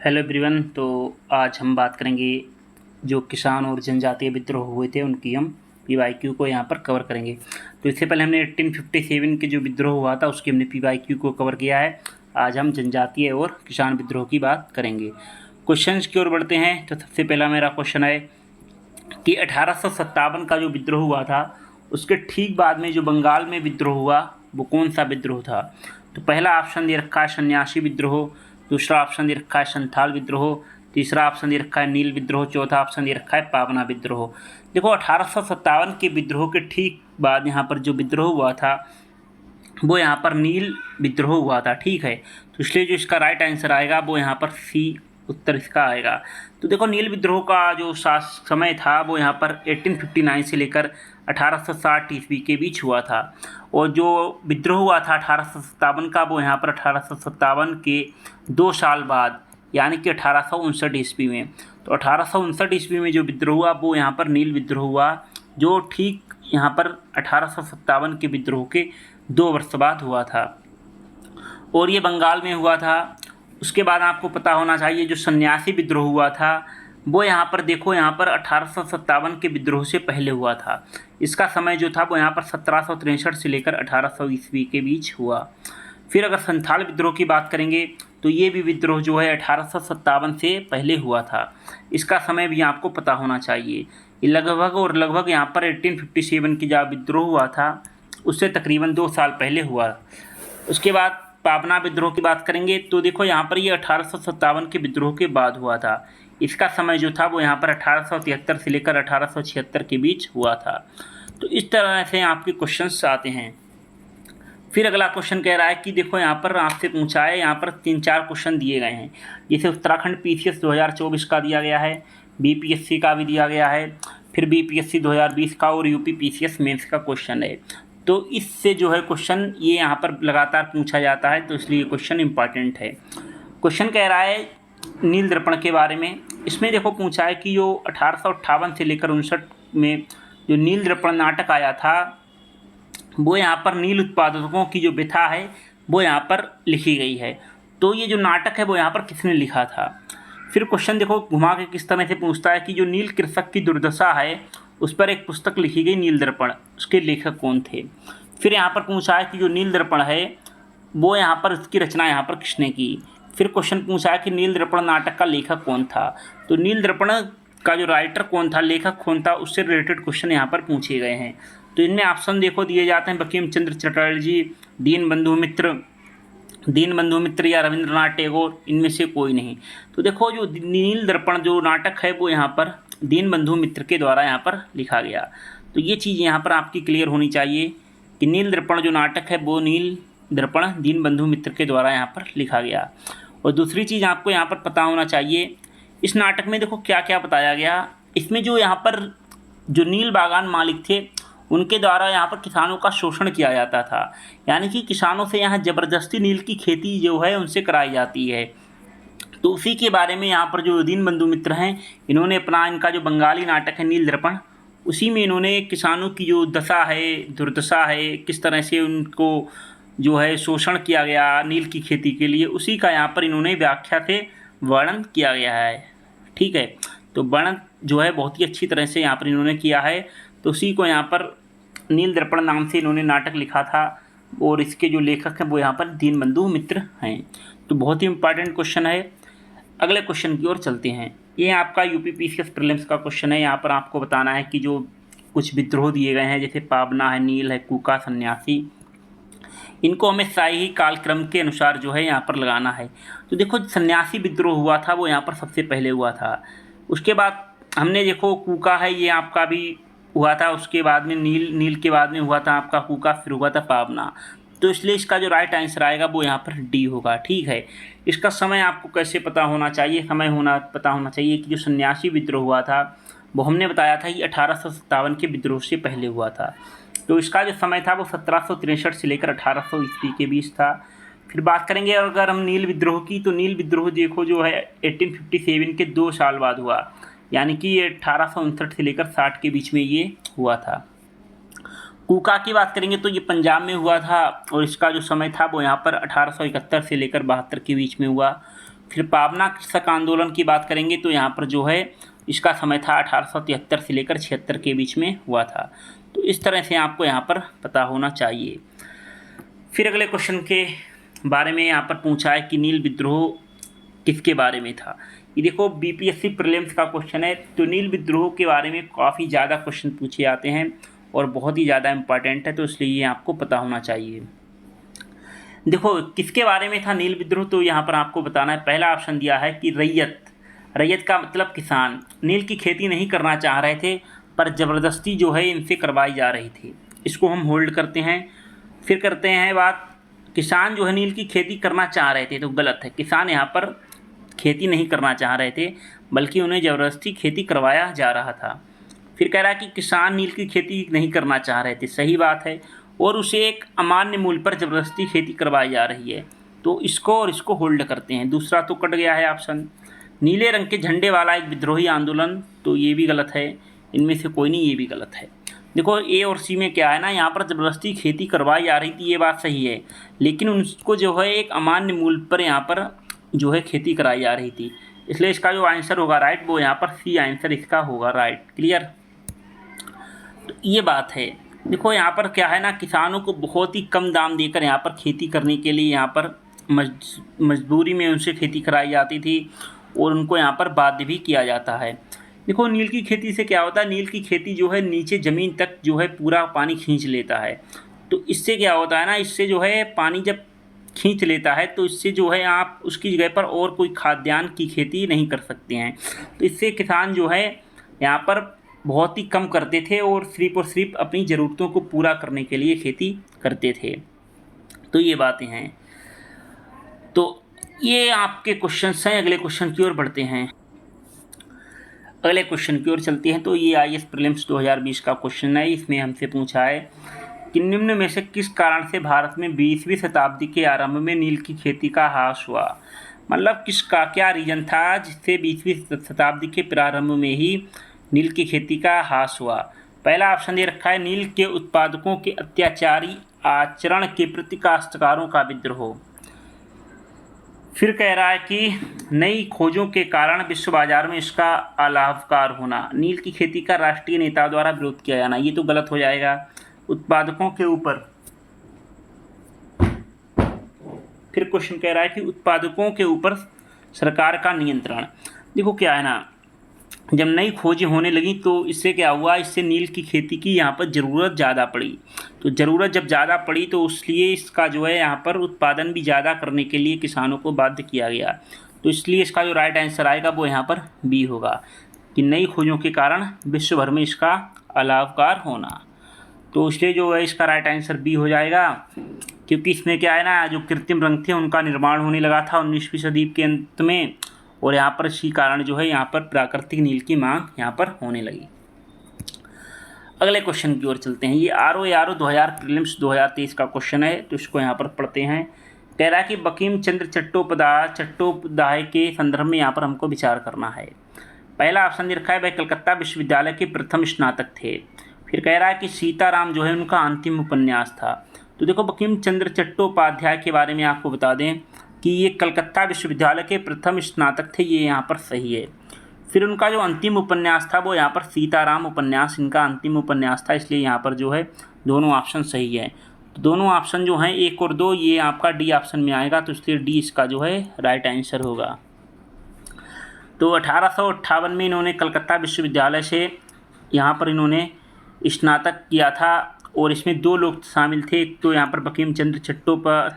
Hello everyone. तो आज हम बात करेंगे जो किसान और जनजातीय विद्रोह हुए थे उनकी हम पीवाईक्यू को यहाँ पर कवर करेंगे। तो इससे पहले हमने 1857 के जो विद्रोह हुआ था उसकी हमने पीवाईक्यू को कवर किया है। आज हम जनजातीय और किसान विद्रोह की बात करेंगे। क्वेश्चंस की ओर बढ़ते हैं। तो सबसे पहला मेरा क्वेश्चन है कि 1857 का जो विद्रोह हुआ था उसके ठीक बाद में जो बंगाल में विद्रोह हुआ वो कौन सा विद्रोह था। तो पहला ऑप्शन दे रखा है सन्यासी विद्रोह, दूसरा ऑप्शन दे रखा है संथाल विद्रोह, तीसरा ऑप्शन दे रखा है नील विद्रोह, चौथा ऑप्शन दे रखा है पावना विद्रोह। देखो 1857 के विद्रोह के ठीक बाद यहाँ पर जो विद्रोह हुआ था वो यहाँ पर नील विद्रोह हुआ था। ठीक है, तो इसलिए जो इसका राइट आंसर आएगा वो यहाँ पर सी उत्तर इसका आएगा। तो देखो नील विद्रोह का जो समय था वो यहाँ पर 1859 से लेकर 1860 ईस्वी के बीच हुआ था, और जो विद्रोह हुआ था 1857 का वो यहाँ पर 1857 के 2 साल बाद यानी कि 1859 ईस्वी में। तो 1859 ईस्वी में जो विद्रोह हुआ वो यहाँ पर नील विद्रोह हुआ, जो ठीक यहाँ पर 1857 के विद्रोह के 2 वर्ष बाद हुआ था, और ये बंगाल में हुआ था। उसके बाद आपको पता होना चाहिए जो सन्यासी विद्रोह हुआ था वो यहाँ पर देखो यहाँ पर 1857 के विद्रोह से पहले हुआ था। इसका समय जो था वो यहाँ पर 1763 से लेकर 1800 ईस्वी के बीच हुआ। फिर अगर संथाल विद्रोह की बात करेंगे तो ये भी विद्रोह जो है 1857 से पहले हुआ था। इसका समय भी आपको पता होना चाहिए। ये लगभग यहाँ पर 1857 की जब विद्रोह हुआ था उससे तकरीबन 2 साल पहले हुआ। उसके बाद पावना विद्रोह की बात करेंगे तो देखो यहाँ पर ये 1857 के विद्रोह के बाद हुआ था। इसका समय जो था वो यहाँ पर 1873 से लेकर 1876 के बीच हुआ था। तो इस तरह से आपके क्वेश्चंस आते हैं। फिर अगला क्वेश्चन कह रहा है कि देखो यहाँ पर आपसे पूछा है, यहाँ पर 3-4 क्वेश्चन दिए गए हैं। जैसे उत्तराखंड पीसीएस 2024 का दिया गया है, बीपीएससी का भी दिया गया है, फिर बीपीएससी 2020 का और यूपी पीसीएस मेंस का क्वेश्चन है। तो इससे जो है क्वेश्चन ये यहाँ पर लगातार पूछा जाता है, तो इसलिए क्वेश्चन इंपॉर्टेंट है। क्वेश्चन कह रहा है नील दर्पण के बारे में। इसमें देखो पूछा है कि जो 1858 से लेकर 59 में जो नील दर्पण नाटक आया था वो यहाँ पर नील उत्पादकों की जो व्यथा है वो यहाँ पर लिखी गई है। तो ये जो नाटक है वो यहाँ पर किसने लिखा था। फिर क्वेश्चन देखो घुमा के किस तरह से पूछता है कि जो नील कृषक की दुर्दशा है उस पर एक पुस्तक लिखी गई नील दर्पण, उसके लेखक कौन थे। फिर यहाँ पर पूछा है कि जो नील दर्पण है वो यहाँ पर उसकी रचना यहाँ पर किसने की। फिर क्वेश्चन पूछा है कि नील दर्पण नाटक का लेखक कौन था। तो नील दर्पण का जो राइटर कौन था, लेखक कौन था, उससे रिलेटेड क्वेश्चन यहाँ पर पूछे गए हैं। तो इनमें ऑप्शन देखो दिए जाते हैं बंकिम चंद्र चटर्जी, दीनबंधु मित्र या रविंद्रनाथ टैगोर, इनमें से कोई नहीं। तो देखो जो नील दर्पण जो नाटक है वो यहाँ पर दीनबंधु मित्र के द्वारा यहाँ पर लिखा गया। तो ये चीज़ यहाँ पर आपकी क्लियर होनी चाहिए कि नील दर्पण जो नाटक है वो नील दर्पण दीनबंधु मित्र के द्वारा यहाँ पर लिखा गया। और दूसरी चीज़ आपको यहाँ पर पता होना चाहिए, इस नाटक में देखो क्या क्या बताया गया। इसमें जो यहाँ पर जो नील बागान मालिक थे उनके द्वारा यहाँ पर किसानों का शोषण किया जाता था, यानी कि किसानों से यहाँ ज़बरदस्ती नील की खेती जो है उनसे कराई जाती है। तो उसी के बारे में यहाँ पर जो दीनबंधु मित्र हैं इन्होंने अपना इनका जो बंगाली नाटक है नील दर्पण, उसी में इन्होंने किसानों की जो दशा है, दुर्दशा है, किस तरह से उनको जो है शोषण किया गया नील की खेती के लिए, उसी का यहाँ पर इन्होंने व्याख्या से वर्णन किया गया है। ठीक है, तो वर्णन जो है बहुत ही अच्छी तरह से यहाँ पर इन्होंने किया है। तो उसी को यहाँ पर नील दर्पण नाम से इन्होंने नाटक लिखा था, और इसके जो लेखक हैं वो यहाँ पर दीनबंधु मित्र हैं। तो बहुत ही इंपॉर्टेंट क्वेश्चन है। अगले क्वेश्चन की ओर चलते हैं। ये आपका यूपी पीसीएस प्रीलिम्स का क्वेश्चन है। यहाँ पर आपको बताना है कि जो कुछ विद्रोह दिए गए हैं जैसे पावना है, नील है, कूका, सन्यासी, इनको हमें शाही कालक्रम के अनुसार जो है यहाँ पर लगाना है। तो देखो सन्यासी विद्रोह हुआ था वो यहाँ पर सबसे पहले हुआ था। उसके बाद हमने देखो कूका है ये आपका भी हुआ था, उसके बाद में नील के बाद में हुआ था आपका कूका, फिर हुआ था पावना। तो इसलिए इसका जो राइट आंसर आएगा वो यहाँ पर डी होगा। ठीक है, इसका समय आपको कैसे पता होना चाहिए, पता होना चाहिए कि जो सन्यासी विद्रोह हुआ था वो हमने बताया था कि 1857 के विद्रोह से पहले हुआ था। तो इसका जो समय था वो 1763 से लेकर 1800 ईस्वी के बीच था। फिर बात करेंगे अगर हम नील विद्रोह की, तो नील विद्रोह देखो जो है 1857 के 2 साल बाद हुआ, यानी कि ये 1859 से लेकर 60 के बीच में ये हुआ था। कूका की बात करेंगे तो ये पंजाब में हुआ था, और इसका जो समय था वो यहाँ पर 1871 से लेकर 72 के बीच में हुआ। फिर पावना कृषक आंदोलन की बात करेंगे तो यहाँ पर जो है इसका समय था 1873 से लेकर 76 के बीच में हुआ था। तो इस तरह से आपको यहाँ पर पता होना चाहिए। फिर अगले क्वेश्चन के बारे में यहाँ पर पूछा है कि नील विद्रोह किसके बारे में था। ये देखो बीपीएससी प्रीलिम्स का क्वेश्चन है, तो नील विद्रोह के बारे में काफ़ी ज़्यादा क्वेश्चन पूछे जाते हैं और बहुत ही ज़्यादा इम्पॉर्टेंट है, तो इसलिए ये आपको पता होना चाहिए। देखो किसके बारे में था नील विद्रोह, तो यहाँ पर आपको बताना है। पहला ऑप्शन दिया है कि रैयत का मतलब किसान नील की खेती नहीं करना चाह रहे थे, पर ज़बरदस्ती जो है इनसे करवाई जा रही थी, इसको हम होल्ड करते हैं। फिर करते हैं बात, किसान जो है नील की खेती करना चाह रहे थे, तो गलत है। किसान यहाँ पर खेती नहीं करना चाह रहे थे, बल्कि उन्हें ज़बरदस्ती खेती करवाया जा रहा था। फिर कह रहा है कि किसान नील की खेती नहीं करना चाह रहे थे, सही बात है, और उसे एक अमान्य मूल्य पर ज़बरदस्ती खेती करवाई जा रही है, तो इसको और इसको होल्ड करते हैं। दूसरा तो कट गया है ऑप्शन। नीले रंग के झंडे वाला एक विद्रोही आंदोलन, तो ये भी गलत है, इनमें से कोई नहीं, ये भी गलत है। देखो ए और सी में क्या है ना, यहाँ पर ज़बरदस्ती खेती करवाई जा रही थी, ये बात सही है, लेकिन उनको जो है एक अमान्य मूल्य पर यहाँ पर जो है खेती कराई जा रही थी, इसलिए इसका जो आंसर होगा राइट, वो यहाँ पर सी आंसर इसका होगा राइट। क्लियर, तो ये बात है। देखो यहाँ पर क्या है ना, किसानों को बहुत ही कम दाम देकर यहाँ पर खेती करने के लिए यहाँ पर मजबूरी में उनसे खेती कराई जाती थी और उनको यहाँ पर बाध्य भी किया जाता है। देखो नील की खेती से क्या होता है, नील की खेती जो है नीचे ज़मीन तक जो है पूरा पानी खींच लेता है, तो इससे क्या होता है ना, इससे जो है पानी जब खींच लेता है तो इससे जो है आप उसकी जगह पर और कोई खाद्यान्न की खेती नहीं कर सकते हैं, तो इससे किसान जो है यहाँ पर बहुत ही कम करते थे और सिर्फ अपनी ज़रूरतों को पूरा करने के लिए खेती करते थे। तो ये बातें हैं। तो ये आपके क्वेश्चंस हैं। अगले क्वेश्चन की ओर बढ़ते हैं। अगले क्वेश्चन की ओर चलते हैं। तो ये आईएएस प्रीलिम्स 2020 का क्वेश्चन है। इसमें हमसे पूछा है कि निम्न में से किस कारण से भारत में 20वीं शताब्दी के आरंभ में नील की खेती का ह्रास हुआ। मतलब किसका क्या रीजन था जिससे 20वीं शताब्दी के प्रारंभ में ही नील की खेती का ह्रास हुआ। पहला ऑप्शन दे रखा है, नील के उत्पादकों के अत्याचारी आचरण के प्रति काश्तकारों का विद्रोह। फिर कह रहा है कि नई खोजों के कारण विश्व बाजार में इसका अलाभकार होना, नील की खेती का राष्ट्रीय नेता द्वारा विरोध किया जाना। ये तो गलत हो जाएगा। उत्पादकों के ऊपर, फिर क्वेश्चन कह रहा है कि उत्पादकों के ऊपर सरकार का नियंत्रण। देखो क्या है ना, जब नई खोजें होने लगी तो इससे क्या हुआ, इससे नील की खेती की यहाँ पर ज़रूरत ज़्यादा पड़ी। तो ज़रूरत जब ज़्यादा पड़ी तो इसलिए इसका जो है यहाँ पर उत्पादन भी ज़्यादा करने के लिए किसानों को बाध्य किया गया। तो इसलिए इसका जो राइट आंसर आएगा वो यहाँ पर बी होगा कि नई खोजों के कारण विश्व भर में इसका अलाभकार होना। तो इसलिए जो है इसका राइट आंसर बी हो जाएगा, क्योंकि इसमें क्या है ना, जो कृत्रिम रंग थे उनका निर्माण होने लगा था 19वीं सदी के अंत में, और यहाँ पर इसी कारण जो है यहाँ पर प्राकृतिक नील की मांग यहाँ पर होने लगी। अगले क्वेश्चन की ओर चलते हैं। ये आरओ 2000 प्रीलिम्स 2023 का क्वेश्चन है, तो इसको यहाँ पर पढ़ते हैं। कह रहा है कि बंकिम चंद्र चट्टोपाध्याय के संदर्भ में यहाँ पर हमको विचार करना है। पहला ऑप्शन दे रखा है, वह कलकत्ता विश्वविद्यालय के प्रथम स्नातक थे। फिर कह रहा है कि सीताराम जो है उनका अंतिम उपन्यास था। तो देखो बंकिम चंद्र चट्टोपाध्याय के बारे में आपको बता दें कि ये कलकत्ता विश्वविद्यालय के प्रथम स्नातक थे, ये यहाँ पर सही है। फिर उनका जो अंतिम उपन्यास था वो यहाँ पर सीताराम उपन्यास इनका अंतिम उपन्यास था, इसलिए यहाँ पर जो है दोनों ऑप्शन सही है। तो दोनों ऑप्शन जो हैं 1 और 2 ये आपका डी ऑप्शन में आएगा, तो इसलिए डी इसका जो है राइट आंसर होगा। तो 1858 में इन्होंने कलकत्ता विश्वविद्यालय से यहाँ पर इन्होंने स्नातक किया था, और इसमें 2 लोग शामिल थे, एक तो यहाँ पर बंकिम चंद्र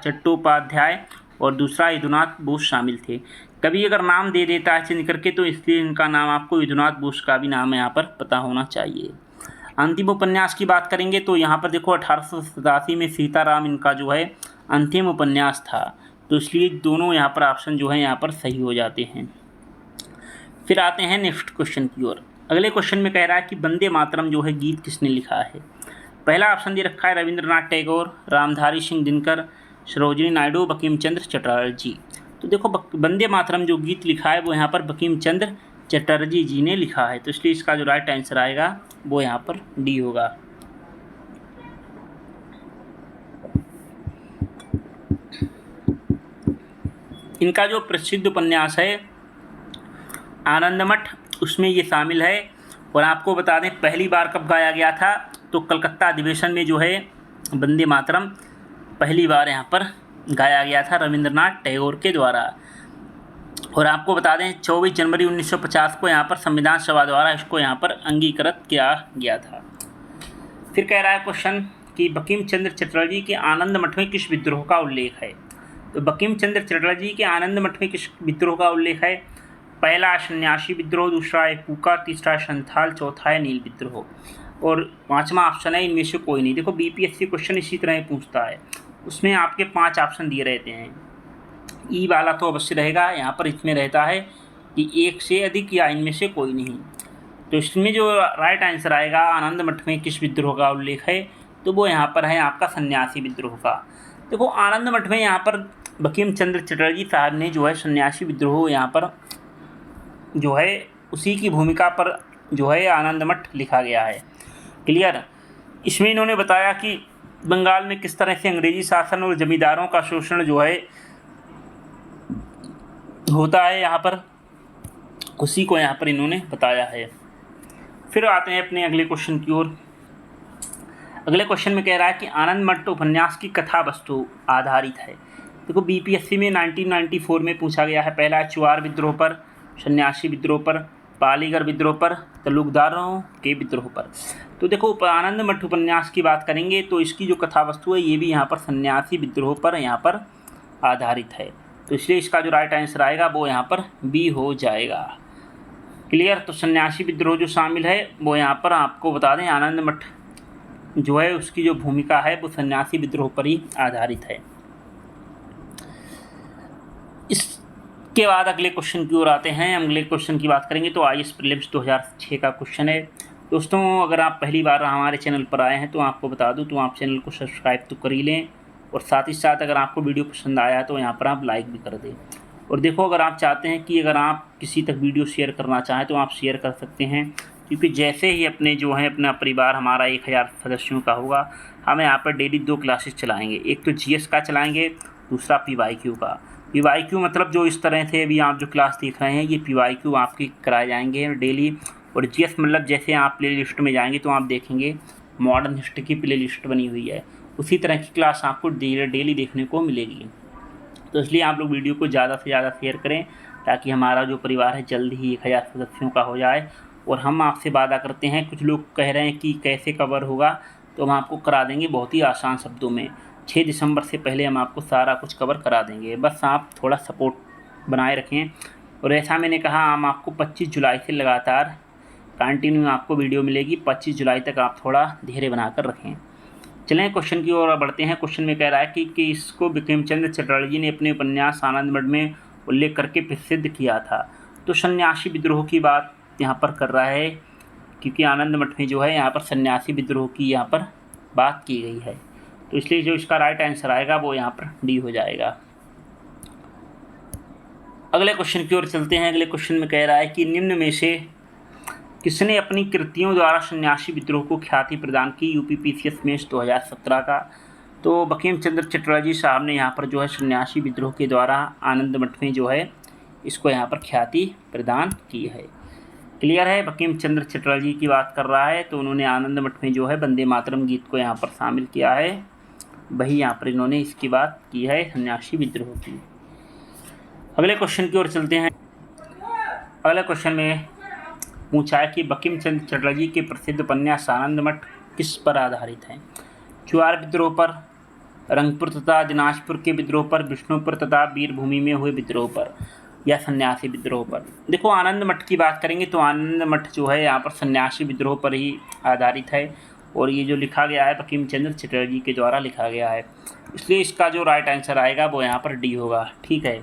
चट्टोपाध्याय और दूसरा यदुनाथ बोस शामिल थे। कभी अगर नाम दे देता है चेंज करके तो इसलिए इनका नाम आपको यदुनाथ बोस का भी नाम यहाँ पर पता होना चाहिए। अंतिम उपन्यास की बात करेंगे तो यहाँ पर देखो 1887 में सीताराम इनका जो है अंतिम उपन्यास था, तो इसलिए दोनों यहाँ पर ऑप्शन जो है यहाँ पर सही हो जाते हैं। फिर आते हैं नेक्स्ट क्वेश्चन की ओर। अगले क्वेश्चन में कह रहा है कि वंदे मातरम जो है गीत किसने लिखा है। पहला ऑप्शन दे रखा है रविंद्रनाथ टैगोर, रामधारी सिंह दिनकर, सरोजिनी नायडू, बंकिम चंद्र चटर्जी। तो देखो वंदे मातरम जो गीत लिखा है वो यहाँ पर बंकिम चंद्र चटर्जी जी ने लिखा है, तो इसलिए इसका जो राइट आंसर आएगा वो यहाँ पर डी होगा। इनका जो प्रसिद्ध उपन्यास है आनंदमठ, उसमें ये शामिल है। और आपको बता दें पहली बार कब गाया गया था, तो कलकत्ता अधिवेशन में जो है वंदे मातरम पहली बार यहाँ पर गाया गया था रविंद्रनाथ टैगोर के द्वारा। और आपको बता दें 24 जनवरी 1950 को यहाँ पर संविधान सभा द्वारा इसको यहाँ पर अंगीकृत किया गया था। फिर कह रहा है क्वेश्चन कि बंकिम चंद्र चटर्जी के आनंद मठ में किस विद्रोह का उल्लेख है। तो बंकिम चंद्र चटर्जी के आनंद मठ में किस विद्रोह का उल्लेख है। पहला सन्यासी विद्रोह, दूसरा है कूका, तीसरा संथाल, चौथा है नील विद्रोह और पांचवा ऑप्शन है इनमें से कोई नहीं। देखो बीपीएससी क्वेश्चन इसी तरह पूछता है, उसमें आपके 5 ऑप्शन दिए रहते हैं। ई वाला तो अवश्य रहेगा, यहाँ पर इसमें रहता है कि एक से अधिक या इनमें से कोई नहीं। तो इसमें जो राइट आंसर आएगा आनंद मठ में किस विद्रोह का उल्लेख है, तो वो यहाँ पर है आपका सन्यासी विद्रोह का। देखो आनंद मठ में यहाँ पर बंकिम चंद्र चटर्जी साहब ने जो है सन्यासी विद्रोह यहाँ पर जो है उसी की भूमिका पर जो है आनंद मठ लिखा गया है। क्लियर। इसमें इन्होंने बताया कि बंगाल में किस तरह से अंग्रेजी शासन और जमींदारों का शोषण जो है होता है, यहाँ पर उसी को यहाँ पर इन्होंने बताया है। फिर आते हैं अपने अगले क्वेश्चन की ओर। अगले क्वेश्चन में कह रहा है कि आनंद मठ उपन्यास की कथा वस्तु आधारित है। देखो बीपीएससी में 1994 में पूछा गया है। पहला चुआर विद्रोह पर, सन्यासी विद्रोह पर, पालीगढ़ विद्रोह पर, तलुकदारों के विद्रोह पर। तो देखो आनंद मठ उपन्यास की बात करेंगे तो इसकी जो कथा वस्तु है ये भी यहाँ पर सन्यासी विद्रोह पर यहाँ पर आधारित है। तो इसलिए इसका जो राइट आंसर आएगा वो यहाँ पर बी हो जाएगा। क्लियर। तो सन्यासी विद्रोह जो शामिल है वो यहाँ पर आपको बता दें आनंद मठ जो है उसकी जो भूमिका है वो सन्यासी विद्रोह पर ही आधारित है। इसके बाद अगले क्वेश्चन की ओर आते हैं। अगले क्वेश्चन की बात करेंगे तो आईएएस प्रीलिम्स 2006 का क्वेश्चन है। दोस्तों अगर आप पहली बार हमारे चैनल पर आए हैं तो आपको बता दूं तो आप चैनल को सब्सक्राइब तो कर ही लें और साथ ही साथ अगर आपको वीडियो पसंद आया तो यहाँ पर आप लाइक भी कर दें। और देखो अगर आप चाहते हैं कि अगर आप किसी तक वीडियो शेयर करना चाहें तो आप शेयर कर सकते हैं, क्योंकि जैसे ही अपने जो है अपना परिवार हमारा 1000 सदस्यों का होगा, हम यहाँ पर डेली 2 क्लासेस चलाएँगे। एक तो जीएस का चलाएँगे, दूसरा पीवाईक्यू का। पीवाईक्यू मतलब जो इस तरह से अभी आप जो क्लास देख रहे हैं ये पीवाईक्यू आपके कराए जाएंगे डेली। और जीएस मतलब जैसे आप प्ले लिस्ट में जाएंगे तो आप देखेंगे मॉडर्न हिस्ट्री की प्ले लिस्ट बनी हुई है, उसी तरह की क्लास आपको डेली देखने को मिलेगी। तो इसलिए आप लोग वीडियो को ज़्यादा से ज़्यादा शेयर करें ताकि हमारा जो परिवार है जल्द ही 1000 सदस्यों का हो जाए। और हम आपसे वादा करते हैं, कुछ लोग कह रहे हैं कि कैसे कवर होगा, तो हम आपको करा देंगे बहुत ही आसान शब्दों में। 6 दिसंबर से पहले हम आपको सारा कुछ कवर करा देंगे, बस आप थोड़ा सपोर्ट बनाए रखें। और ऐसा मैंने कहा हम आपको 25 जुलाई से लगातार कंटिन्यू आपको वीडियो मिलेगी। 25 जुलाई तक आप थोड़ा धैर्य बनाकर रखें। चलें क्वेश्चन की ओर बढ़ते हैं। क्वेश्चन में कह रहा है कि इसको बंकिम चंद्र चटर्जी ने अपने उपन्यास आनंद मठ में उल्लेख करके प्रसिद्ध किया था। तो सन्यासी विद्रोह की बात यहाँ पर कर रहा है, क्योंकि आनंद मठ में जो है यहाँ पर सन्यासी विद्रोह की यहाँ पर बात की गई है। तो इसलिए जो इसका राइट आंसर आएगा वो यहाँ पर डी हो जाएगा। अगले क्वेश्चन की ओर चलते हैं। अगले क्वेश्चन में कह रहा है कि निम्न में से किसने अपनी कृतियों द्वारा सन्यासी विद्रोह को ख्याति प्रदान की। यूपीपीसीएस मेंस 2017 का। तो बंकिम चंद्र चटर्जी साहब ने यहाँ पर जो है सन्यासी विद्रोह के द्वारा आनंद मठ में जो है इसको यहाँ पर ख्याति प्रदान की है। क्लियर है। बंकिम चंद्र चटर्जी की बात कर रहा है तो उन्होंने आनंद मठ में जो है वंदे मातरम गीत को यहाँ पर शामिल किया है, वही यहाँ पर इन्होंने इसकी बात की है सन्यासी विद्रोह की। अगले क्वेश्चन की ओर चलते हैं। अगले क्वेश्चन में पूछा है कि बंकिम चंद्र चटर्जी के प्रसिद्ध उपन्यास आनंद मठ किस पर आधारित है। चुआर विद्रोह पर, रंगपुर तथा दिनाजपुर के विद्रोह पर, विष्णुपुर तथा वीरभूमि में हुए विद्रोह पर, या सन्यासी विद्रोह पर। देखो आनंद मठ की बात करेंगे तो आनंद मठ जो है यहाँ पर सन्यासी विद्रोह पर ही आधारित है और ये जो लिखा गया है बंकिम चंद्र चटर्जी के द्वारा लिखा गया है, इसलिए इसका जो राइट आंसर आएगा वो यहाँ पर डी होगा। ठीक है।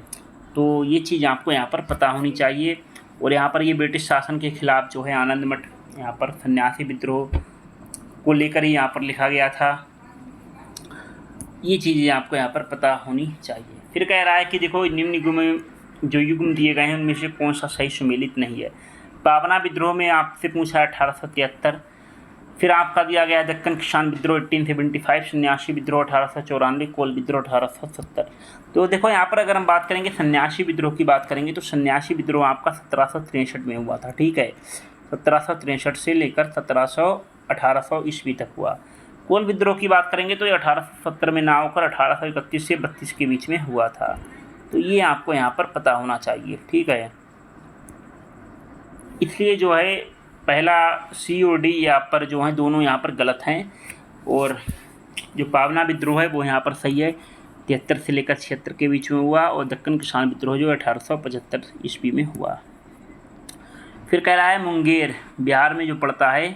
तो ये चीज़ आपको यहाँ पर पता होनी चाहिए। और यहाँ पर ये ब्रिटिश शासन के खिलाफ जो है आनंद मठ यहाँ पर सन्यासी विद्रोह को लेकर ही यहाँ पर लिखा गया था। ये चीज़ें आपको यहाँ पर पता होनी चाहिए। फिर कह रहा है कि देखो निम्न युग में जो युग्म दिए गए हैं उनमें से कौन सा सही सुमेलित नहीं है। पावना विद्रोह में आपसे पूछा है 1873, फिर आपका दिया गया दक्कन किसान विद्रोह 1875, सन्यासी विद्रोह 1894, कोल विद्रोह 1870। तो देखो यहाँ पर अगर हम बात करेंगे सन्यासी विद्रोह की बात करेंगे तो सन्यासी विद्रोह आपका 1763 में हुआ था, ठीक है, 1763 से लेकर 1800 ईस्वी तक हुआ। कोल विद्रोह की बात करेंगे तो ये 1870 में ना होकर 1831 से 32 के बीच में हुआ था। तो ये आपको यहाँ पर पता होना चाहिए, ठीक है। इसलिए जो है पहला सी और डी यहाँ पर जो है दोनों यहाँ पर गलत हैं, और जो पावना विद्रोह है वो यहाँ पर सही है, 73 से लेकर 76 के बीच में हुआ, और दक्कन किसान विद्रोह जो 1875 ईस्वी में हुआ। फिर कह रहा है मुंगेर बिहार में जो पड़ता है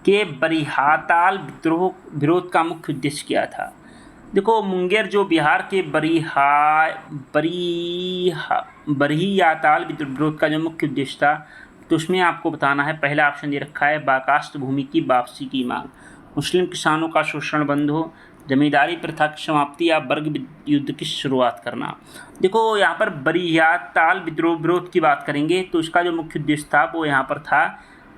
कि बरिहाताल विद्रोह विरोध का मुख्य उद्देश्य क्या था। देखो मुंगेर जो बिहार के बरियाताल विरोध का जो मुख्य उद्देश्य था, तो उसमें आपको बताना है, पहला ऑप्शन दे रखा है बाकास्त भूमि की वापसी की मांग, मुस्लिम किसानों का शोषण बंद हो, जमींदारी प्रथा की समाप्ति या वर्ग युद्ध की शुरुआत करना। देखो यहाँ पर बरियाताल विरोध की बात करेंगे तो इसका जो मुख्य उद्देश्य था वो यहाँ पर था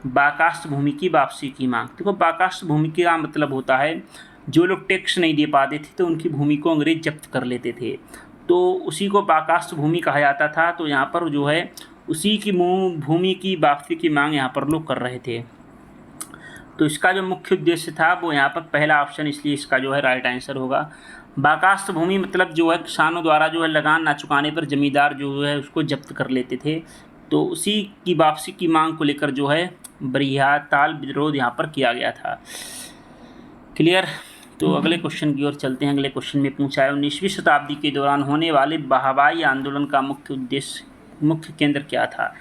बाकास्त भूमि की वापसी की मांग। देखो बाकास्त भूमि का मतलब होता है जो लोग टैक्स नहीं दे पाते थे तो उनकी भूमि को अंग्रेज जब्त कर लेते थे, तो उसी को बाकास्त भूमि कहा जाता था। तो यहाँ पर जो है उसी की भूमि की वापसी की मांग यहाँ पर लोग कर रहे थे। तो इसका जो मुख्य उद्देश्य था वो यहाँ पर पहला ऑप्शन, इसलिए इसका जो है राइट आंसर होगा। बाकास्त भूमि मतलब जो है किसानों द्वारा जो है लगान ना चुकाने पर जमींदार जो है उसको जब्त कर लेते थे, तो उसी की वापसी की मांग को लेकर जो है बरियाताल विरोध यहाँ पर किया गया था। क्लियर। तो अगले क्वेश्चन की ओर चलते हैं। अगले क्वेश्चन में पूछा है 19वीं शताब्दी के दौरान होने वाले बहबाई आंदोलन का मुख्य केंद्र क्या था।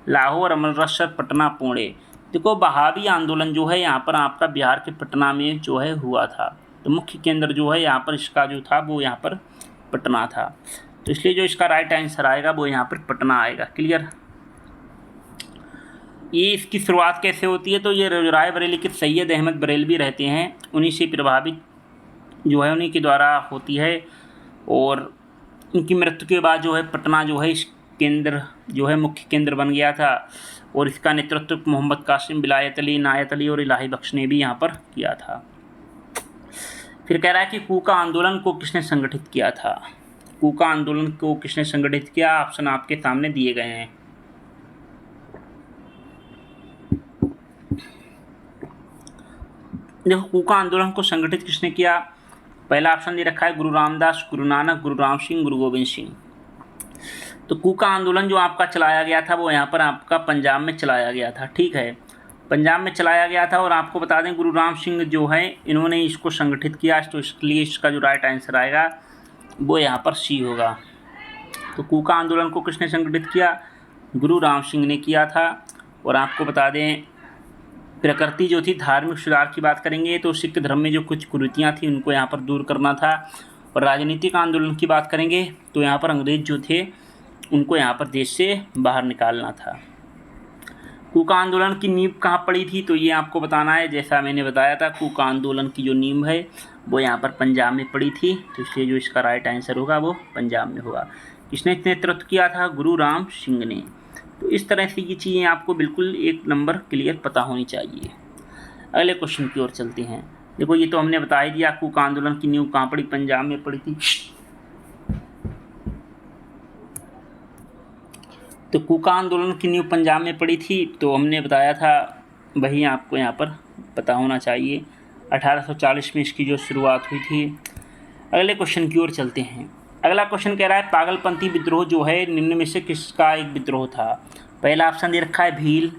लाहौर, अमृतसर, पटना, पुणे। देखो बहावी आंदोलन जो है यहाँ पर आपका बिहार के पटना में जो है हुआ था, तो मुख्य केंद्र जो है यहाँ पर इसका जो था वो यहाँ पर पटना था, तो इसलिए जो इसका राइट आंसर आएगा वो यहाँ पर पटना आएगा। क्लियर। ये इसकी शुरुआत कैसे होती है, तो ये रायबरेली के सैयद अहमद बरेलवी रहते हैं, उन्हीं से प्रभावित जो है उन्हीं के द्वारा होती है, और उनकी मृत्यु के बाद जो है पटना जो है इस केंद्र जो है मुख्य केंद्र बन गया था, और इसका नेतृत्व मोहम्मद कासिम, विलायत अली, नायत अली और इलाही बख्श ने भी यहाँ पर किया था। फिर कह रहा है कि कूका आंदोलन को किसने संगठित किया था। कूका आंदोलन को किसने संगठित किया, ऑप्शन आपके सामने दिए गए हैं। देखो कूका आंदोलन को संगठित किसने किया, पहला ऑप्शन दे रखा है गुरु रामदास, गुरु नानक, गुरु राम सिंह, गुरु गोविंद सिंह। तो कूका आंदोलन जो आपका चलाया गया था वो यहाँ पर आपका पंजाब में चलाया गया था, ठीक है, पंजाब में चलाया गया था। और आपको बता दें गुरु राम सिंह जो है इन्होंने इसको संगठित किया, तो इसलिए इसका जो राइट आंसर आएगा वो यहाँ पर सी होगा। तो कूका आंदोलन को किसने संगठित किया, गुरु राम सिंह ने किया था। और आपको बता दें प्रकृति जो थी, धार्मिक सुधार की बात करेंगे तो सिख धर्म में जो कुछ कुरीतियाँ थी उनको यहाँ पर दूर करना था। और राजनीतिक आंदोलन की बात करेंगे तो यहाँ पर अंग्रेज जो थे उनको यहाँ पर देश से बाहर निकालना था। कूका आंदोलन की नींव कहाँ पड़ी थी, तो ये आपको बताना है। जैसा मैंने बताया था कूका आंदोलन की जो नींव है वो यहाँ पर पंजाब में पड़ी थी, तो इसलिए जो इसका राइट आंसर होगा वो पंजाब में होगा। किसने नेतृत्व किया था, गुरु राम सिंह ने। तो इस तरह से ये चीज़ें आपको बिल्कुल एक नंबर क्लियर पता होनी चाहिए। अगले क्वेश्चन की ओर चलते हैं। देखो ये तो हमने बता ही दिया, कूका आंदोलन की नींव कहाँ पड़ी, पंजाब में पड़ी थी। तो कूका आंदोलन की नींव पंजाब में पड़ी थी, तो हमने बताया था वही आपको यहाँ पर पता होना चाहिए। 1840 में इसकी जो शुरुआत हुई थी। अगले क्वेश्चन की ओर चलते हैं। अगला क्वेश्चन कह रहा है पागलपंथी विद्रोह जो है निम्न में से किसका एक विद्रोह था। पहला ऑप्शन दे रखा है भील,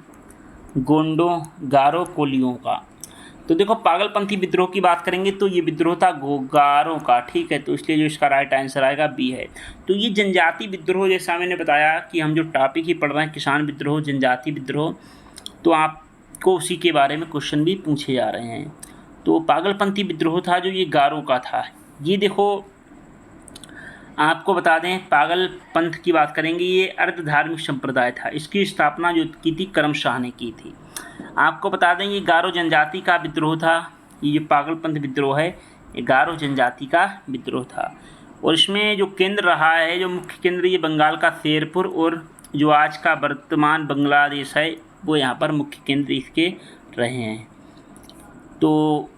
गोंडों, गारो, कोलियों का। तो देखो पागलपंथी विद्रोह की बात करेंगे तो ये विद्रोह था गारों का, ठीक है, तो इसलिए जो इसका राइट आंसर आएगा बी है। तो ये जनजाति विद्रोह, जैसा मैंने बताया कि हम जो टॉपिक ही पढ़ रहे हैं किसान विद्रोह, जनजाति विद्रोह, तो आपको उसी के बारे में क्वेश्चन भी पूछे जा रहे हैं। तो पागलपंथी विद्रोह था जो ये गारों का था। ये देखो आपको बता दें पागल पंथ की बात करेंगे, ये अर्ध धार्मिक संप्रदाय था। इसकी स्थापना जो की थी करम शाह ने की थी। आपको बता दें ये गारो जनजाति का विद्रोह था। ये पागल पंथ विद्रोह है, ये गारो जनजाति का विद्रोह था। और इसमें जो केंद्र रहा है, जो मुख्य केंद्र ये बंगाल का शेरपुर, और जो आज का वर्तमान बांग्लादेश है वो यहाँ पर मुख्य केंद्र इसके रहे हैं। तो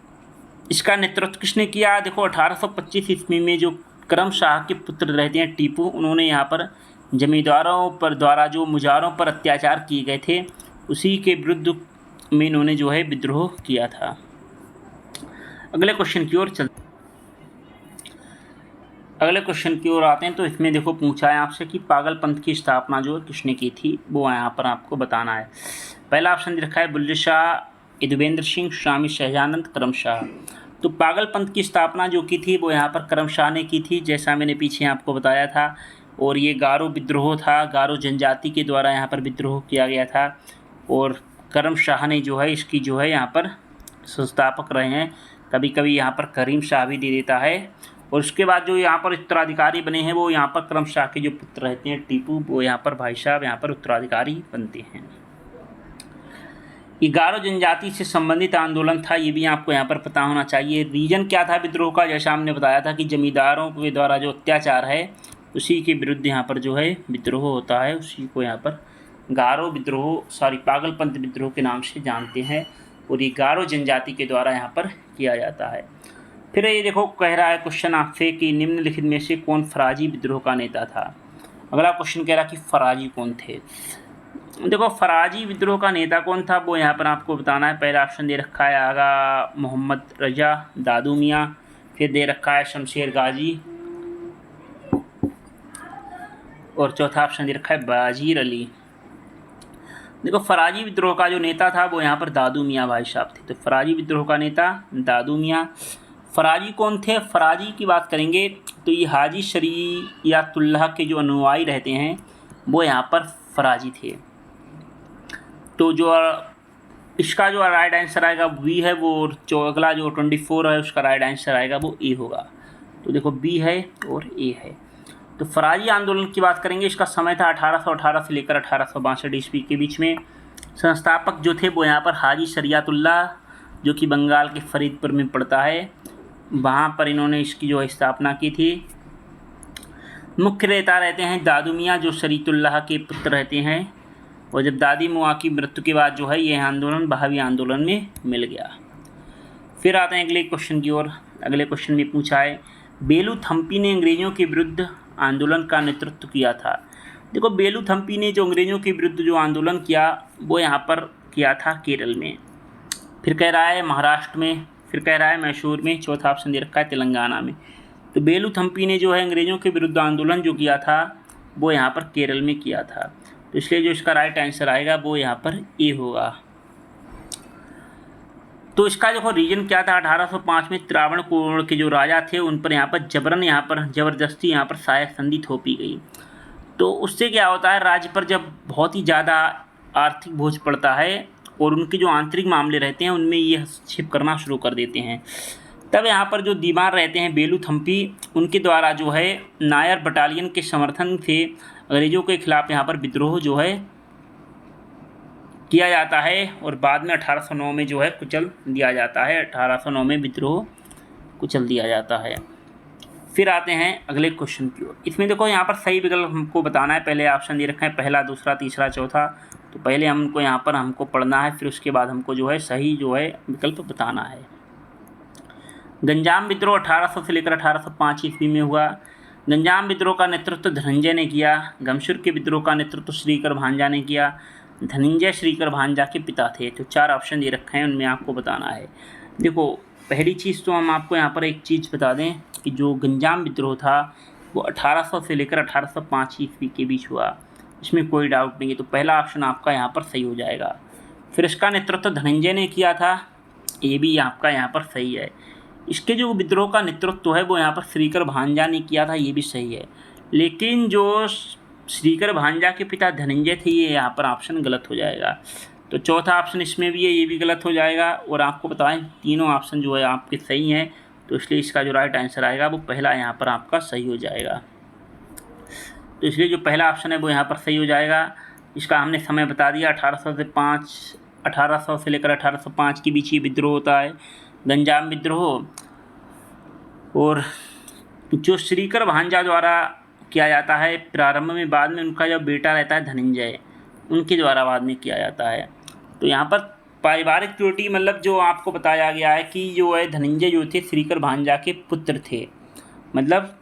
इसका नेतृत्व किसने किया? देखो 1825 ईस्वी में जो करम शाह के पुत्र रहते हैं टीपू, उन्होंने यहाँ पर जमींदारों पर द्वारा जो मुजारों पर अत्याचार किए गए थे उसी के विरुद्ध में इन्होंने जो है विद्रोह किया था। अगले क्वेश्चन की ओर आते हैं। तो इसमें देखो पूछा है आपसे कि पागलपंथ की स्थापना जो किसने की थी, वो यहाँ पर आपको बताना है। पहला ऑप्शन दे रखा है बुल्ले शाह, यदुवेंद्र सिंह, स्वामी सहजानंद, करम शाह। तो पागलपंथ की स्थापना जो की थी वो यहाँ पर करम शाह ने की थी, जैसा मैंने पीछे आपको बताया था। और ये गारो विद्रोह था, गारो जनजाति के द्वारा यहाँ पर विद्रोह किया गया था और करम शाह ने जो है इसकी जो है यहाँ पर संस्थापक रहे हैं। कभी कभी यहाँ पर करीम शाह भी दे देता है। और उसके बाद जो यहाँ पर उत्तराधिकारी बने हैं वो यहाँ पर करम शाह के जो पुत्र रहते हैं टीपू, वो यहाँ पर भाई साहब यहाँ पर उत्तराधिकारी बनते हैं। ये गारो जनजाति से संबंधित आंदोलन था, ये भी आपको यहाँ पर पता होना चाहिए। रीजन क्या था विद्रोह का? जैसा हमने बताया था कि जमींदारों के द्वारा जो अत्याचार है उसी के विरुद्ध यहाँ पर जो है विद्रोह होता है, उसी को यहाँ पर गारो विद्रोह पागलपंथ विद्रोह के नाम से जानते हैं। और ये गारो जनजाति के द्वारा यहाँ पर किया जाता है। फिर ये देखो कह रहा है क्वेश्चन आपसे कि निम्नलिखित में से कौन फराजी विद्रोह का नेता था। अगला क्वेश्चन कह रहा कि फराजी कौन थे। देखो फराजी विद्रोह का नेता कौन था वो यहाँ पर आपको बताना है। पहला ऑप्शन दे रखा है आगा मोहम्मद रजा, दादू मियाँ। फिर दे रखा है शमशेर गाजी और चौथा ऑप्शन दे रखा है बाजीर अली। देखो फराजी विद्रोह का जो नेता था वो यहाँ पर दादू मियाँ भाई साहब थे। तो फराजी विद्रोह का नेता दादू मियाँ। फराजी कौन थे? फराजी की बात करेंगे तो ये हाजी शरीयतुल्लाह के जो अनुयायी रहते हैं वो यहाँ पर फराजी थे। तो जो इसका जो राइट आंसर आएगा बी है वो, अगला जो 24 है उसका राइट आंसर आएगा वो ए होगा। तो देखो बी है और ए है। तो फराजी आंदोलन की बात करेंगे, इसका समय था 1818 से लेकर 1862 ईस्वी के बीच में। संस्थापक जो थे वो यहाँ पर हाजी शरीयतुल्लाह, जो कि बंगाल के फरीदपुर में पड़ता है, वहाँ पर इन्होंने इसकी जो स्थापना की थी। मुख्य नेता रहते हैं दादू मियाँ, जो शरीयतुल्लाह के पुत्र रहते हैं। और जब दादी मुआ की मृत्यु के बाद जो है यह आंदोलन बहावी आंदोलन में मिल गया। फिर आते हैं अगले क्वेश्चन की ओर। अगले क्वेश्चन में पूछा है बेलू थम्पी ने अंग्रेज़ों के विरुद्ध आंदोलन का नेतृत्व किया था। देखो बेलू थम्पी ने जो अंग्रेज़ों के विरुद्ध जो आंदोलन किया वो यहाँ पर किया था केरल में। फिर कह रहा है महाराष्ट्र में, फिर कह रहा है मैसूर में, चौथा ऑप्शन दे रखा है तेलंगाना में। तो बेलू थम्पी ने जो है अंग्रेज़ों के विरुद्ध आंदोलन जो किया था वो यहाँ पर केरल में किया था। तो इसलिए जो इसका राइट आंसर आएगा वो यहाँ पर ए होगा। तो इसका देखो रीजन क्या था, 1805 में त्रावणकोर के जो राजा थे उन पर यहाँ पर ज़बरदस्ती यहाँ पर सहायक संधि थोपी गई। तो उससे क्या होता है, राज्य पर जब बहुत ही ज़्यादा आर्थिक बोझ पड़ता है और उनके जो आंतरिक मामले रहते हैं उनमें ये हस्तक्षेप करना शुरू कर देते हैं। तब यहाँ पर जो दीवान रहते हैं बेलू थम्पी, उनके द्वारा जो है नायर बटालियन के समर्थन से अंग्रेज़ों के खिलाफ यहाँ पर विद्रोह जो है किया जाता है और बाद में 1809 में जो है कुचल दिया जाता है। 1809 में विद्रोह कुचल दिया जाता है। फिर आते हैं अगले क्वेश्चन की ओर। इसमें देखो यहाँ पर सही विकल्प हमको बताना है। पहले ऑप्शन दे रखा है पहला, दूसरा, तीसरा, चौथा। तो पहले हमको यहाँ पर हमको पढ़ना है, फिर उसके बाद हमको जो है सही जो है विकल्प बताना है। गंजाम विद्रोह 1800 से लेकर 1805 ईस्वी में हुआ। गंजाम विद्रोह का नेतृत्व धनंजय ने किया। गमशुर के विद्रोह का नेतृत्व श्रीकर भांजा ने किया। धनंजय श्रीकर भांजा के पिता थे। तो 4 ऑप्शन दे रखे हैं, उनमें आपको बताना है। देखो पहली चीज़ तो हम आपको यहाँ पर एक चीज़ बता दें कि जो गंजाम विद्रोह था वो 1800 से लेकर 1805 ईस्वी के बीच हुआ, इसमें कोई डाउट नहीं है। तो पहला ऑप्शन आपका यहाँ पर सही हो जाएगा। फिर इसका नेतृत्व धनंजय ने किया था, ये भी आपका यहाँ पर सही है। इसके जो विद्रोह का नेतृत्व है वो यहाँ पर श्रीकर भांजा ने किया था, ये भी सही है। लेकिन जो श्रीकर भांजा के पिता धनंजय थे ये यहाँ पर ऑप्शन गलत हो जाएगा। तो चौथा ऑप्शन इसमें भी है, ये भी गलत हो जाएगा। और आपको बताएं तीनों ऑप्शन जो है आपके सही हैं, तो इसलिए इसका जो राइट आंसर आएगा वो पहला यहाँ पर आपका सही हो जाएगा। तो इसलिए जो पहला ऑप्शन है वो यहाँ पर सही हो जाएगा। इसका हमने समय बता दिया, 1800 से लेकर 1805 के बीच ये विद्रोह होता है, गंजाम विद्रोह। और जो श्रीकर भांजा द्वारा किया जाता है प्रारंभ में, बाद में उनका जो बेटा रहता है धनंजय, उनके द्वारा बाद में किया जाता है। तो यहाँ पर पारिवारिक त्रुटि मतलब जो आपको बताया गया है कि जो है धनंजय जो थे श्रीकर भांजा के पुत्र थे, मतलब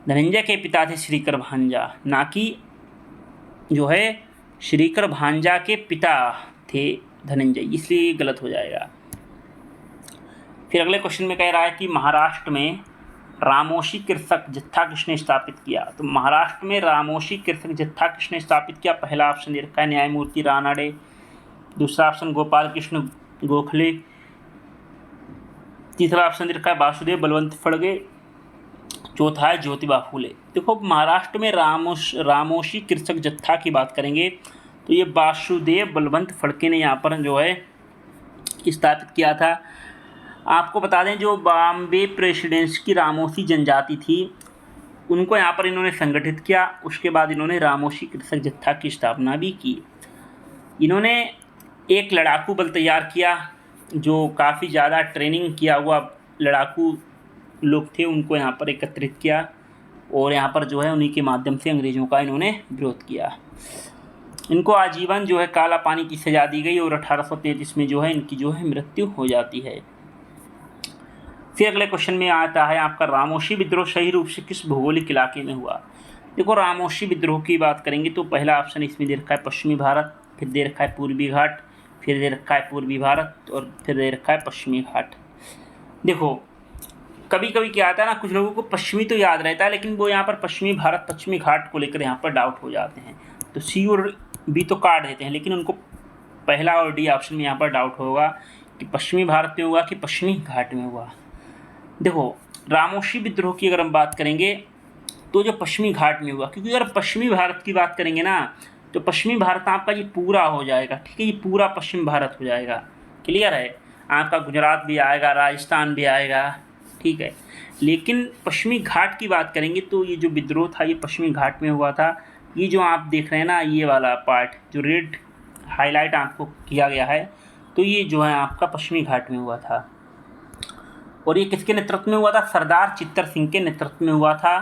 धनंजय के पिता थे श्रीकर भांजा, ना कि जो है श्रीकर भांजा के पिता थे धनंजय, इसलिए ये गलत हो जाएगा। फिर अगले क्वेश्चन में कह रहा है कि महाराष्ट्र में रामोशी कृषक जत्था किसने स्थापित किया। तो महाराष्ट्र में रामोशी कृषक जत्था किसने स्थापित किया। पहला ऑप्शन दे रखा है न्यायमूर्ति रानडे, दूसरा ऑप्शन गोपाल कृष्ण गोखले, तीसरा ऑप्शन दे रखा है वासुदेव बलवंत फड़गे, चौथा है ज्योतिबा फूले। देखो महाराष्ट्र में रामोशी कृषक जत्था की बात करेंगे तो ये वासुदेव बलवंत फड़के ने यहाँ पर जो है स्थापित किया था। आपको बता दें जो बॉम्बे प्रेसिडेंसी की रामोशी जनजाति थी उनको यहाँ पर इन्होंने संगठित किया। उसके बाद इन्होंने रामोशी कृषक जत्था की स्थापना भी की। इन्होंने एक लड़ाकू बल तैयार किया, जो काफ़ी ज़्यादा ट्रेनिंग किया हुआ लड़ाकू लोग थे, उनको यहाँ पर एकत्रित किया और यहाँ पर जो है उन्हीं के माध्यम से अंग्रेज़ों का इन्होंने विरोध किया। इनको आजीवन जो है काला पानी की सज़ा दी गई और 1833 में जो है इनकी जो है मृत्यु हो जाती है। फिर अगले क्वेश्चन में आता है आपका रामोशी विद्रोह सही रूप से किस भौगोलिक इलाके में हुआ। देखो रामोशी विद्रोह की बात करेंगे तो पहला ऑप्शन इसमें दे रखा है पश्चिमी भारत, फिर दे रखा है पूर्वी घाट, फिर दे रखा है पूर्वी भारत और फिर दे रखा है पश्चिमी घाट। देखो कभी कभी क्या आता है ना, कुछ लोगों को पश्चिमी तो याद रहता है लेकिन वो यहाँ पर पश्चिमी भारत पश्चिमी घाट को लेकर यहाँ पर डाउट हो जाते हैं, तो सी और बी तो काट देते हैं, लेकिन उनको पहला और डी ऑप्शन में यहाँ पर डाउट होगा कि पश्चिमी भारत में हुआ कि पश्चिमी घाट में हुआ। देखो रामोशी विद्रोह की अगर हम बात करेंगे तो जो पश्चिमी घाट में हुआ, क्योंकि अगर पश्चिमी भारत की बात करेंगे ना तो पश्चिमी भारत आपका ये पूरा हो जाएगा, ठीक है, ये पूरा पश्चिम भारत हो जाएगा, क्लियर है। आपका गुजरात भी आएगा, राजस्थान भी आएगा, ठीक है। लेकिन पश्चिमी घाट की बात करेंगे तो ये जो विद्रोह था ये पश्चिमी घाट में हुआ था। ये जो आप देख रहे हैं ना ये वाला पार्ट जो रेड हाईलाइट आपको किया गया है, तो ये जो है आपका पश्चिमी घाट में हुआ था। और ये किसके नेतृत्व में हुआ था, सरदार चित्तर सिंह के नेतृत्व में हुआ था,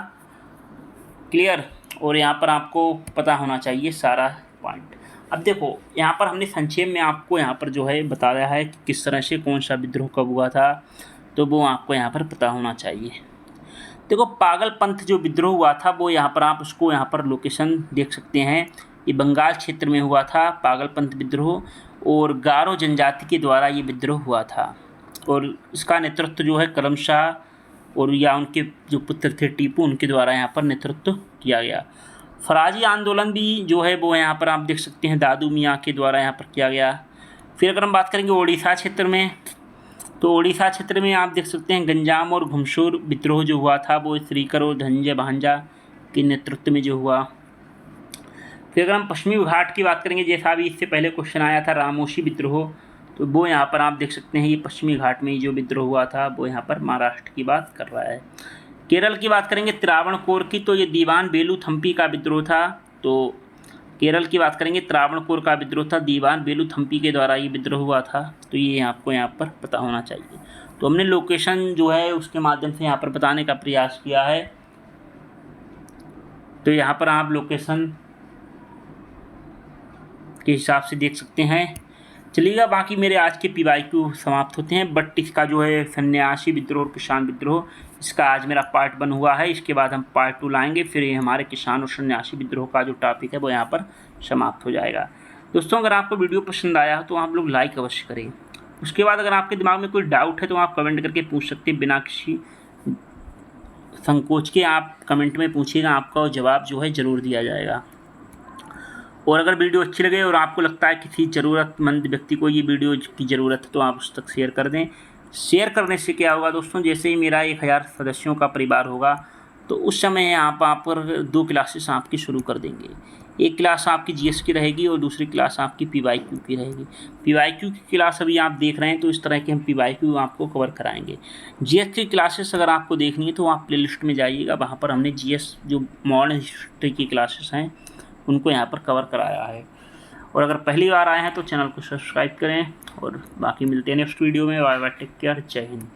क्लियर। और यहाँ पर आपको पता होना चाहिए सारा पॉइंट। अब देखो यहाँ पर हमने संक्षेप में आपको यहाँ पर जो है बताया है कि किस तरह से कौन सा विद्रोह कब हुआ था, तो वो आपको यहाँ पर पता होना चाहिए। देखो पागलपंथ जो विद्रोह हुआ था वो यहाँ पर आप उसको यहाँ पर लोकेशन देख सकते हैं, ये बंगाल क्षेत्र में हुआ था पागलपंथ विद्रोह, और गारो जनजाति के द्वारा ये विद्रोह हुआ था और इसका नेतृत्व जो है करम शाह और या उनके जो पुत्र थे टीपू उनके द्वारा यहाँ पर नेतृत्व किया गया। फराजी आंदोलन भी जो है वो यहाँ पर आप देख सकते हैं दादू मियाँ के द्वारा यहाँ पर किया गया। फिर अगर हम बात करेंगे ओडिशा क्षेत्र में, तो ओडिशा क्षेत्र में आप देख सकते हैं गंजाम और घुमसूर विद्रोह जो हुआ था वो श्रीकर और धनंजय भांजा के नेतृत्व में जो हुआ। फिर अगर हम पश्चिमी घाट की बात करेंगे, जैसा अभी इससे पहले क्वेश्चन आया था रामोशी विद्रोह, तो वो यहाँ पर आप देख सकते हैं ये पश्चिमी घाट में जो विद्रोह हुआ था वो यहाँ पर महाराष्ट्र की बात कर रहा है। केरल की बात करेंगे त्रावणकोर की, तो ये दीवान बेलूथम्पी का विद्रोह था। तो केरल की बात करेंगे त्रावणकोर का विद्रोह था, दीवान बेलूथम्पी के द्वारा ये विद्रोह हुआ था, तो ये आपको यहाँ पर पता होना चाहिए। तो हमने लोकेशन जो है उसके माध्यम से यहाँ पर बताने का प्रयास किया है, तो यहाँ पर आप लोकेशन के हिसाब से देख सकते हैं। चलिएगा बाकी मेरे आज के PYQ समाप्त होते हैं, बट इसका जो है सन्यासी विद्रोह और किसान विद्रोह इसका आज मेरा पार्ट 1 हुआ है, इसके बाद हम पार्ट 2 लाएंगे, फिर ये हमारे किसान और सन्यासी विद्रोह का जो टॉपिक है वो यहाँ पर समाप्त हो जाएगा। दोस्तों अगर आपको वीडियो पसंद आया तो आप लोग लाइक अवश्य करें। उसके बाद अगर आपके दिमाग में कोई डाउट है तो आप कमेंट करके पूछ सकते हैं, बिना किसी संकोच के आप कमेंट में पूछिएगा, आपका जवाब जो है ज़रूर दिया जाएगा। और अगर वीडियो अच्छी लगे और आपको लगता है किसी ज़रूरतमंद व्यक्ति को ये वीडियो की ज़रूरत है तो आप उस तक शेयर कर दें। शेयर करने से क्या होगा दोस्तों, जैसे ही मेरा 1000 सदस्यों का परिवार होगा तो उस समय आप पर 2 क्लासेस आपकी शुरू कर देंगे। एक क्लास आपकी GS की रहेगी और दूसरी क्लास आपकी PYQ की रहेगी। PYQ की क्लास अभी आप देख रहे हैं तो इस तरह के हम PYQ आपको कवर कराएंगे। GS की क्लासेस अगर आपको देखनी है तो आप प्लेलिस्ट में जाइएगा, वहाँ पर हमने GS जो मॉडर्न हिस्ट्री की क्लासेस हैं उनको यहाँ पर कवर कराया है। और अगर पहली बार आए हैं तो चैनल को सब्सक्राइब करें और बाकी मिलते हैं नेक्स्ट वीडियो में। बाय बाय, टेक केयर, जय हिंद।